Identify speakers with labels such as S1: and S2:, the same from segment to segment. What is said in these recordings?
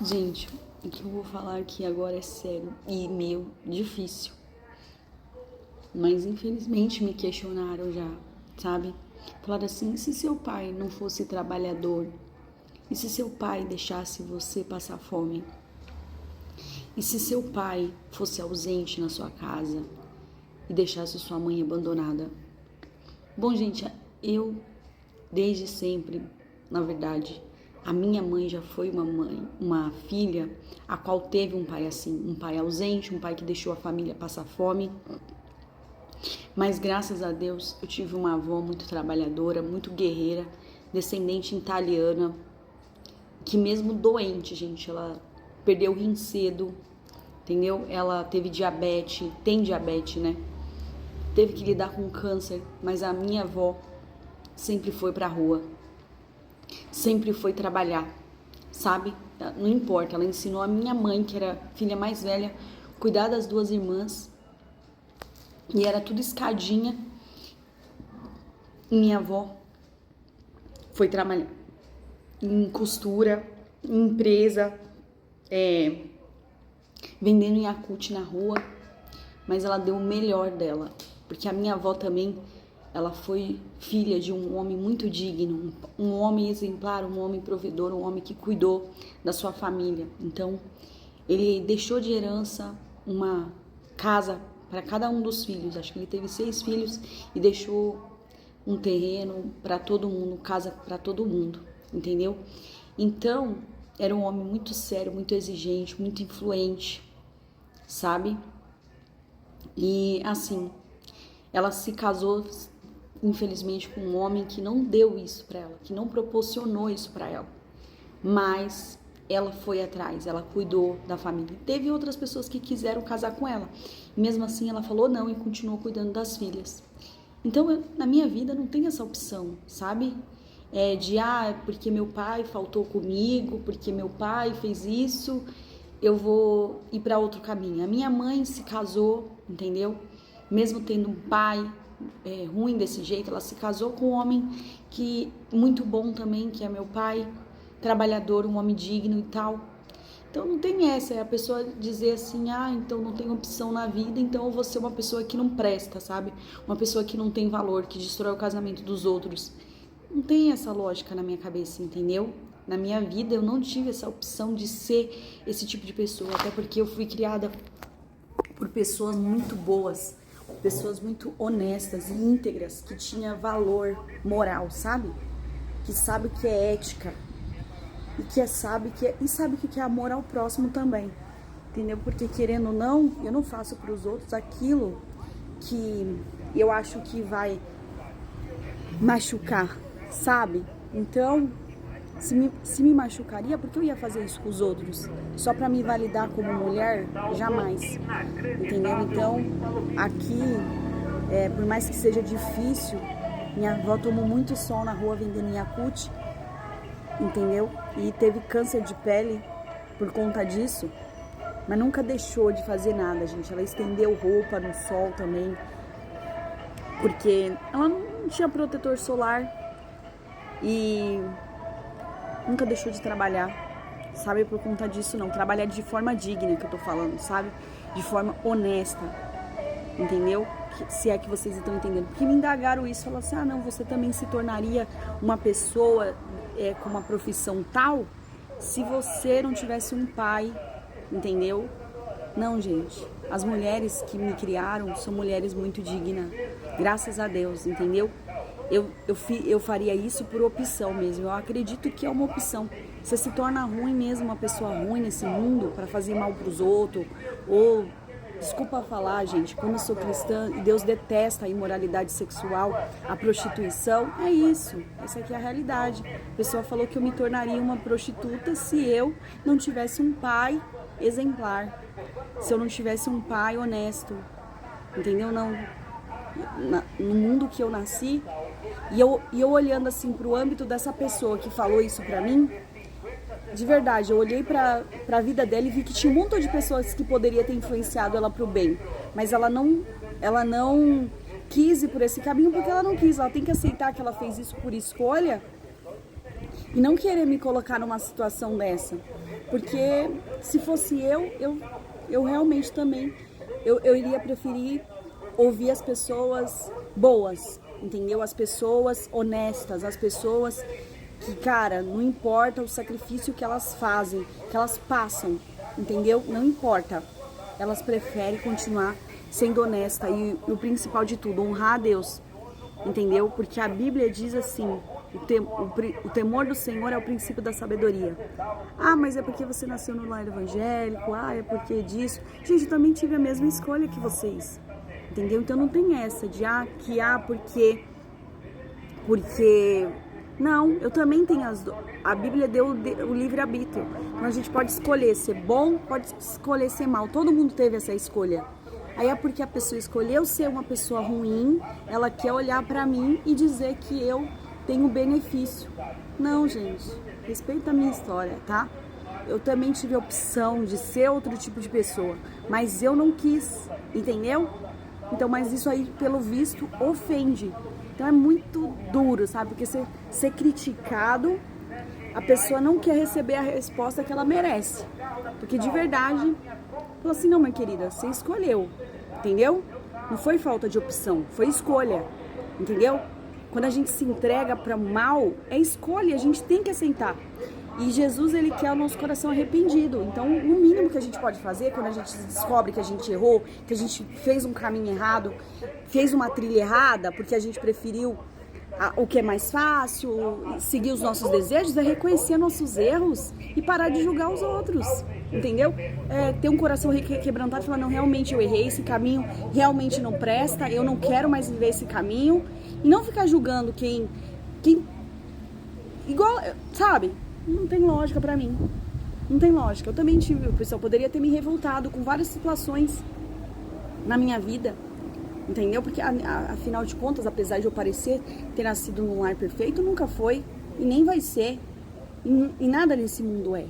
S1: Gente, o que eu vou falar aqui agora é sério e meio difícil. Mas infelizmente me questionaram já, sabe? Falaram assim, e se seu pai não fosse trabalhador? E se seu pai deixasse você passar fome? E se seu pai fosse ausente na sua casa e deixasse sua mãe abandonada? Bom, gente, eu desde sempre, na verdade, a minha mãe já foi uma filha a qual teve um pai assim, um pai ausente, um pai que deixou a família passar fome. Mas graças a Deus eu tive uma avó muito trabalhadora, muito guerreira, descendente italiana, que mesmo doente, gente, ela perdeu o rim cedo, entendeu? Ela teve diabetes, tem diabetes, né? Teve que lidar com câncer, mas a minha avó sempre foi pra rua, sempre foi trabalhar, sabe? Não importa, ela ensinou a minha mãe, que era filha mais velha, cuidar das duas irmãs, e era tudo escadinha. Minha avó foi trabalhar em costura, em empresa, vendendo Yakult na rua, mas ela deu o melhor dela, porque a minha avó também, ela foi filha de um homem muito digno, um homem exemplar, um homem provedor, um homem que cuidou da sua família. Então, ele deixou de herança uma casa para cada um dos filhos. Acho que ele teve 6 filhos e deixou um terreno para todo mundo, casa para todo mundo, entendeu? Então, era um homem muito sério, muito exigente, muito influente, sabe? E assim, ela se casou, infelizmente, com um homem que não deu isso para ela, que não proporcionou isso para ela. Mas ela foi atrás, ela cuidou da família. Teve outras pessoas que quiseram casar com ela. E mesmo assim, ela falou não e continuou cuidando das filhas. Então, na minha vida não tem essa opção, sabe? Porque meu pai faltou comigo, porque meu pai fez isso, eu vou ir para outro caminho. A minha mãe se casou, entendeu? Mesmo tendo um pai ruim desse jeito, ela se casou com um homem que muito bom também, que é meu pai, trabalhador, um homem digno e tal. Então não tem essa, é a pessoa dizer assim, então não tem opção na vida, então eu vou ser uma pessoa que não presta, sabe? Uma pessoa que não tem valor, que destrói o casamento dos outros. Não tem essa lógica na minha cabeça, entendeu? Na minha vida eu não tive essa opção de ser esse tipo de pessoa, até porque eu fui criada por pessoas muito boas, pessoas muito honestas e íntegras, que tinha valor moral, sabe? Que sabe o que é ética e sabe o que é amor ao próximo também, entendeu? Porque querendo ou não, eu não faço para os outros aquilo que eu acho que vai machucar, sabe? Então, se me machucaria, por que eu ia fazer isso com os outros? Só para me validar como mulher? Jamais, entendeu? Então, aqui, por mais que seja difícil, minha avó tomou muito sol na rua vendendo Yakult, entendeu? E teve câncer de pele por conta disso, mas nunca deixou de fazer nada, gente. Ela estendeu roupa no sol também, porque ela não tinha protetor solar e nunca deixou de trabalhar, sabe? Por conta disso não, trabalhar de forma digna, que eu tô falando, sabe? De forma honesta, entendeu? Se é que vocês estão entendendo. Porque me indagaram isso, falaram assim, não, você também se tornaria uma pessoa com uma profissão tal se você não tivesse um pai, entendeu? Não, gente, as mulheres que me criaram são mulheres muito dignas, graças a Deus, entendeu? Eu faria isso por opção mesmo, eu acredito que é uma opção. Você se torna ruim mesmo, uma pessoa ruim nesse mundo, para fazer mal pros outros, ou, desculpa falar, gente, como eu sou cristã e Deus detesta a imoralidade sexual, a prostituição, é isso, essa aqui é a realidade. A pessoa falou que eu me tornaria uma prostituta se eu não tivesse um pai exemplar, se eu não tivesse um pai honesto, entendeu? Não, no mundo que eu nasci, e eu olhando assim pro âmbito dessa pessoa que falou isso pra mim, de verdade, eu olhei pra vida dela e vi que tinha um montão de pessoas que poderia ter influenciado ela pro bem, mas ela não quis ir por esse caminho porque ela não quis. Ela tem que aceitar que ela fez isso por escolha e não querer me colocar numa situação dessa, Porque se fosse eu realmente também, eu iria preferir ouvir as pessoas boas, entendeu? As pessoas honestas, as pessoas que, cara, não importa o sacrifício que elas fazem, que elas passam, entendeu? Não importa. Elas preferem continuar sendo honesta e o principal de tudo, honrar a Deus, entendeu? Porque a Bíblia diz assim, o temor do Senhor é o princípio da sabedoria. Ah, mas é porque você nasceu no lar evangélico, ah, é porque disso. Gente, eu também tive a mesma escolha que vocês, entendeu? Então não tem essa de, porque... Não, eu também tenho a Bíblia deu o livre-arbítrio. Então a gente pode escolher ser bom, pode escolher ser mal. Todo mundo teve essa escolha. Aí é porque a pessoa escolheu ser uma pessoa ruim, ela quer olhar pra mim e dizer que eu tenho benefício. Não, gente, respeita a minha história, tá? Eu também tive a opção de ser outro tipo de pessoa, mas eu não quis, entendeu? Então, mas isso aí, pelo visto, ofende. Então é muito duro, sabe? Porque ser criticado, a pessoa não quer receber a resposta que ela merece. Porque de verdade, falou assim, não, minha querida, você escolheu, entendeu? Não foi falta de opção, foi escolha, entendeu? Quando a gente se entrega para o mal, é escolha, a gente tem que aceitar. E Jesus, ele quer o nosso coração arrependido. Então, o mínimo que a gente pode fazer, quando a gente descobre que a gente errou, que a gente fez um caminho errado, fez uma trilha errada, porque a gente preferiu o que é mais fácil, seguir os nossos desejos, é reconhecer nossos erros e parar de julgar os outros, entendeu? Ter um coração quebrantado e falar, não, realmente eu errei, esse caminho realmente não presta, eu não quero mais viver esse caminho. E não ficar julgando quem igual, sabe? Não tem lógica pra mim. Não tem lógica. Eu também tive, o pessoal poderia ter me revoltado com várias situações na minha vida, entendeu? Porque afinal de contas, apesar de eu parecer ter nascido num lar perfeito, nunca foi e nem vai ser. E nada nesse mundo é,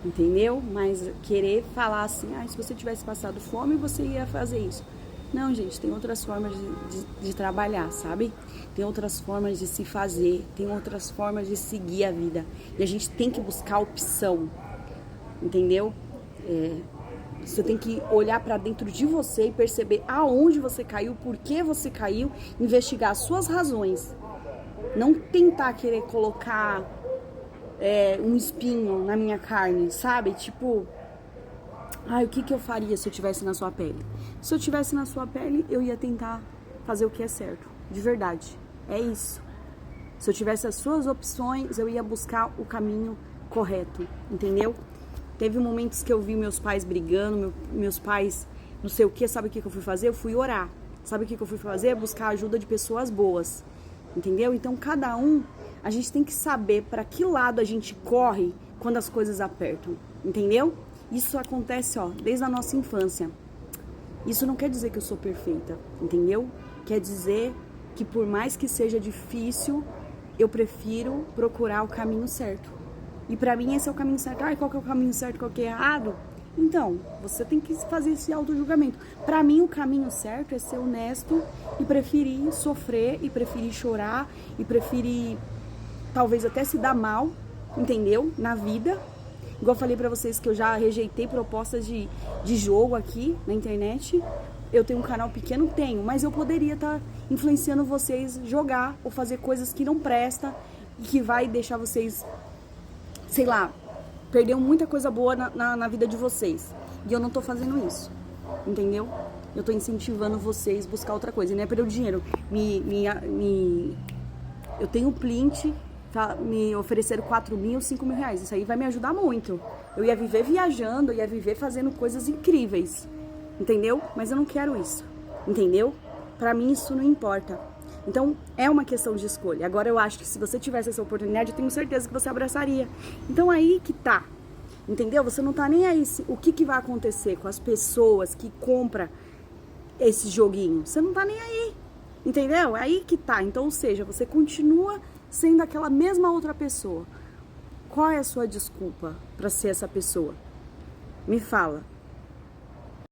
S1: entendeu? Mas querer falar assim, se você tivesse passado fome, você ia fazer isso. Não, gente, tem outras formas de trabalhar, sabe? Tem outras formas de se fazer, tem outras formas de seguir a vida. E a gente tem que buscar opção, entendeu? Você tem que olhar pra dentro de você e perceber aonde você caiu, por que você caiu, investigar as suas razões. Não tentar querer colocar um espinho na minha carne, sabe? Tipo... o que eu faria se eu estivesse na sua pele? Se eu estivesse na sua pele, eu ia tentar fazer o que é certo. De verdade. É isso. Se eu tivesse as suas opções, eu ia buscar o caminho correto. Entendeu? Teve momentos que eu vi meus pais brigando, meus pais não sei o que. Sabe o que eu fui fazer? Eu fui orar. Sabe o que eu fui fazer? Buscar a ajuda de pessoas boas. Entendeu? Então, cada um, a gente tem que saber para que lado a gente corre quando as coisas apertam. Entendeu? Isso acontece, desde a nossa infância. Isso não quer dizer que eu sou perfeita, entendeu? Quer dizer que por mais que seja difícil, eu prefiro procurar o caminho certo. E pra mim esse é o caminho certo. Qual que é o caminho certo, qual que é errado? Então, você tem que fazer esse auto-julgamento. Pra mim o caminho certo é ser honesto e preferir sofrer, e preferir chorar, e preferir talvez até se dar mal, entendeu? Na vida. Igual eu falei pra vocês que eu já rejeitei propostas de jogo aqui na internet. Eu tenho um canal pequeno? Tenho, mas eu poderia estar influenciando vocês jogar ou fazer coisas que não prestam e que vai deixar vocês, sei lá, perder muita coisa boa na vida de vocês. E eu não tô fazendo isso, entendeu? Eu tô incentivando vocês a buscar outra coisa. E não é perder o dinheiro. Eu tenho um Plint... me ofereceram 4 mil, 5 mil reais. Isso aí vai me ajudar muito. Eu ia viver viajando, eu ia viver fazendo coisas incríveis, entendeu? Mas eu não quero isso, entendeu? Pra mim isso não importa. Então é uma questão de escolha. Agora eu acho que se você tivesse essa oportunidade, eu tenho certeza que você abraçaria. Então aí que tá, entendeu? Você não tá nem aí o que vai acontecer com as pessoas que compram esse joguinho. Você não tá nem aí, entendeu? Aí que tá. Então, ou seja, você continua sendo aquela mesma outra pessoa. Qual é a sua desculpa para ser essa pessoa? Me fala.